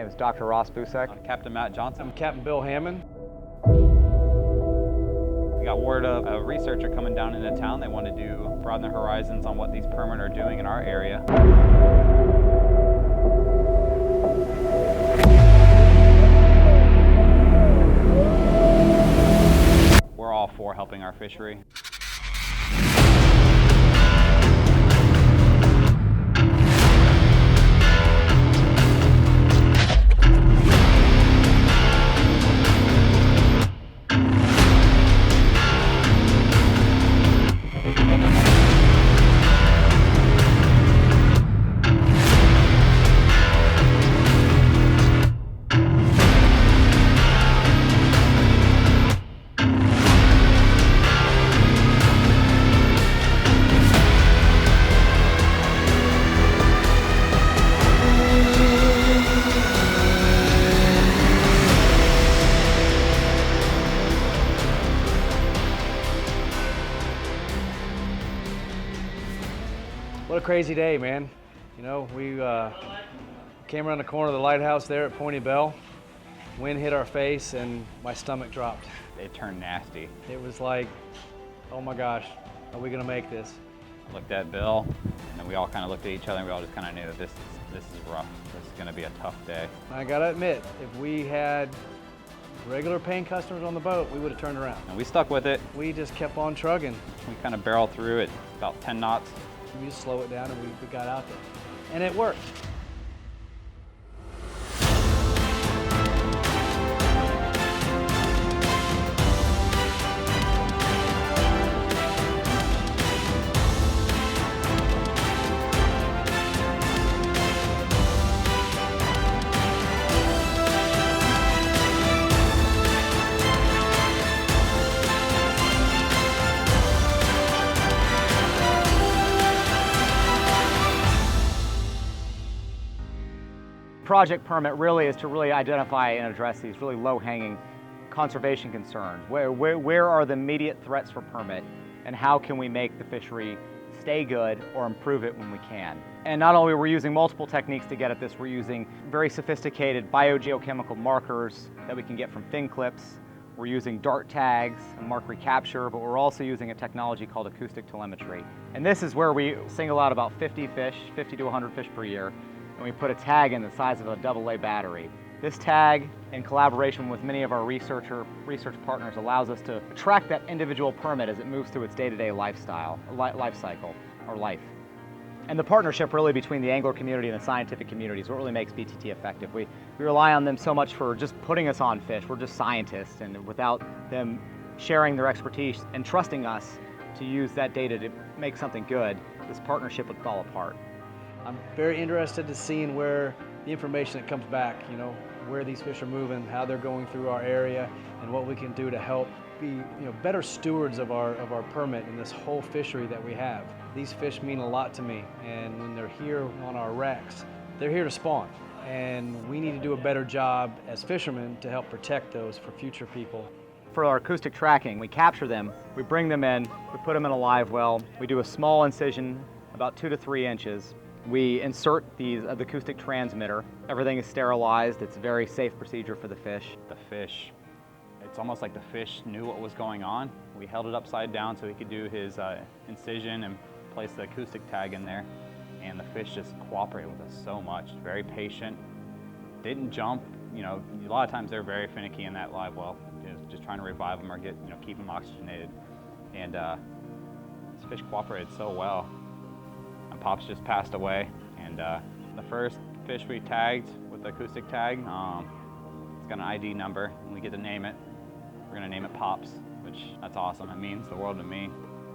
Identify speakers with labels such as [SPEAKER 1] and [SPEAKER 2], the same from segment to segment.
[SPEAKER 1] name is Dr. Ross Busek.
[SPEAKER 2] I'm Captain Matt Johnson.
[SPEAKER 3] I'm Captain Bill Hammond.
[SPEAKER 2] We got word of a researcher coming down into town. They want to broaden their horizons on what these permit are doing in our area. We're all for helping our fishery.
[SPEAKER 3] What a crazy day, man. You know, we came around the corner of the lighthouse there at Pointy Bell. Wind hit our face and my stomach dropped.
[SPEAKER 2] It turned nasty.
[SPEAKER 3] It was like, oh my gosh, are we gonna make this?
[SPEAKER 2] I looked at Bill, and then we all kind of looked at each other, and we all just kind of knew that this is rough. This is gonna be a tough day.
[SPEAKER 3] I gotta admit, if we had regular paying customers on the boat, we would have turned around.
[SPEAKER 2] And we stuck with it.
[SPEAKER 3] We just kept on trugging.
[SPEAKER 2] We kind of barreled through it about 10 knots.
[SPEAKER 3] We just slow it down and we got out there. And it worked.
[SPEAKER 1] Project permit really is to really identify and address these really low-hanging conservation concerns. Where are the immediate threats for permit, and how can we make the fishery stay good or improve it when we can? And not only are we using multiple techniques to get at this, we're using very sophisticated biogeochemical markers that we can get from fin clips. We're using dart tags and mark recapture, but we're also using a technology called acoustic telemetry. And this is where we single out about 50 to 100 fish per year, and we put a tag in the size of a AA battery. This tag, in collaboration with many of our research partners, allows us to track that individual permit as it moves through its day-to-day life cycle. And the partnership really between the angler community and the scientific community is what really makes BTT effective. We rely on them so much for just putting us on fish. We're just scientists, and without them sharing their expertise and trusting us to use that data to make something good, this partnership would fall apart.
[SPEAKER 3] I'm very interested to seeing where the information that comes back, you know, where these fish are moving, how they're going through our area, and what we can do to help be, you know, better stewards of our permit in this whole fishery that we have. These fish mean a lot to me, and when they're here on our wrecks, they're here to spawn. And we need to do a better job as fishermen to help protect those for future people.
[SPEAKER 1] For our acoustic tracking, we capture them, we bring them in, we put them in a live well, we do a small incision, about 2 to 3 inches. We insert the acoustic transmitter. Everything is sterilized. It's a very safe procedure for the fish.
[SPEAKER 2] The fish, it's almost like the fish knew what was going on. We held it upside down so he could do his incision and place the acoustic tag in there. And the fish just cooperated with us so much. Very patient, didn't jump. You know, a lot of times they're very finicky in that live well, just trying to revive them or keep them oxygenated. And this fish cooperated so well. And Pops just passed away, and the first fish we tagged with the acoustic tag, it's got an ID number, and we get to name it. We're gonna name it Pops, which that's awesome. It means the world to me.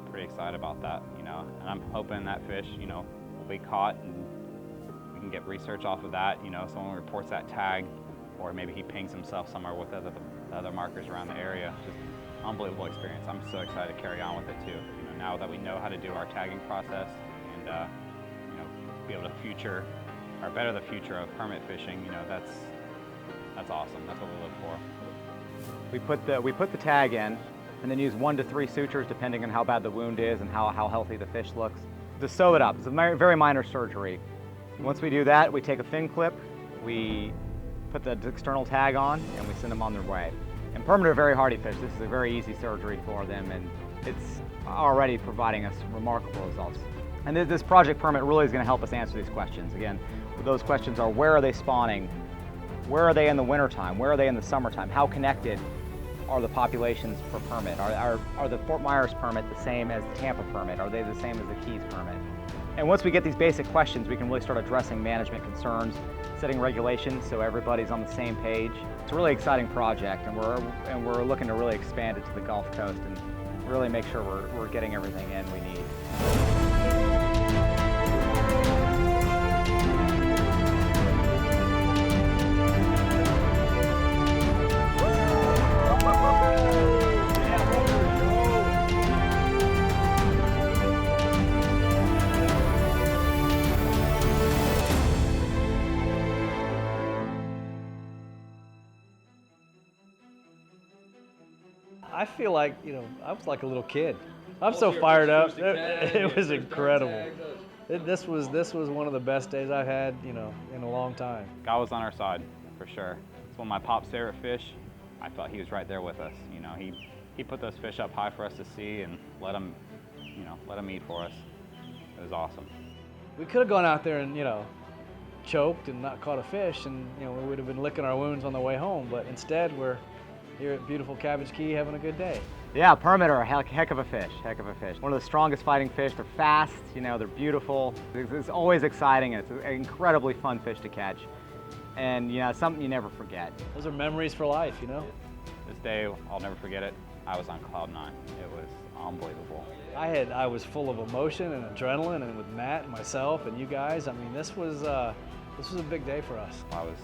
[SPEAKER 2] Pretty excited about that, you know. And I'm hoping that fish, you know, will be caught, and we can get research off of that. You know, someone reports that tag, or maybe he pings himself somewhere with other markers around the area. Just unbelievable experience. I'm so excited to carry on with it too. You know, now that we know how to do our tagging process, and you know, be able to better the future of permit fishing. You know, that's awesome. That's what we look for.
[SPEAKER 1] We put the tag in, and then use 1 to 3 sutures depending on how bad the wound is and how healthy the fish looks to sew it up. It's a very minor surgery. Once we do that, we take a fin clip, we put the external tag on, and we send them on their way. And permit are very hardy fish. This is a very easy surgery for them, and it's already providing us remarkable results. And this project permit really is going to help us answer these questions. Again, those questions are: where are they spawning? Where are they in the wintertime? Where are they in the summertime? How connected are the populations per permit? Are the Fort Myers permit the same as the Tampa permit? Are they the same as the Keys permit? And once we get these basic questions, we can really start addressing management concerns, setting regulations so everybody's on the same page. It's a really exciting project, and we're looking to really expand it to the Gulf Coast and really make sure we're getting everything in we need.
[SPEAKER 3] I feel like, I was like a little kid. I'm so fired up. It was incredible. This was one of the best days I've had, in a long time.
[SPEAKER 2] God was on our side, for sure. It's one of my pop's favorite fish. I thought he was right there with us. He put those fish up high for us to see and let them eat for us. It was awesome.
[SPEAKER 3] We could have gone out there and, choked and not caught a fish, and, we would have been licking our wounds on the way home, but instead we're here at beautiful Cabbage Key having a good day.
[SPEAKER 1] Yeah, permit are a heck of a fish, One of the strongest fighting fish. They're fast, they're beautiful. It's always exciting, and it's an incredibly fun fish to catch. And, something you never forget.
[SPEAKER 3] Those are memories for life,
[SPEAKER 2] This day, I'll never forget it. I was on cloud 9. It was unbelievable.
[SPEAKER 3] I was full of emotion and adrenaline, and with Matt and myself and you guys, this was a big day for us.
[SPEAKER 2] I was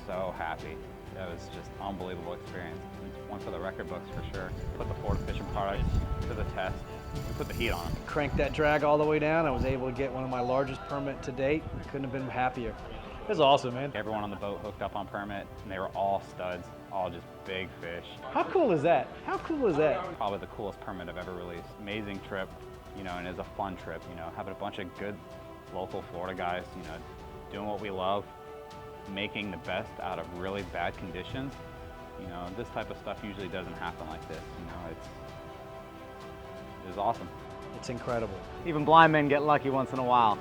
[SPEAKER 2] so happy. It was just an unbelievable experience. It's one for the record books for sure. Put the Florida fishing products to the test. We put the heat on them.
[SPEAKER 3] Cranked that drag all the way down. I was able to get one of my largest permit to date. I couldn't have been happier. It was awesome, man.
[SPEAKER 2] Everyone on the boat hooked up on permit, and they were all studs, all just big fish.
[SPEAKER 3] How cool is that? How cool is that?
[SPEAKER 2] Probably the coolest permit I've ever released. Amazing trip, and it was a fun trip, having a bunch of good local Florida guys, doing what we love, making the best out of really bad conditions. This type of stuff usually doesn't happen like this. It was awesome.
[SPEAKER 3] It's incredible.
[SPEAKER 1] Even blind men get lucky once in a while.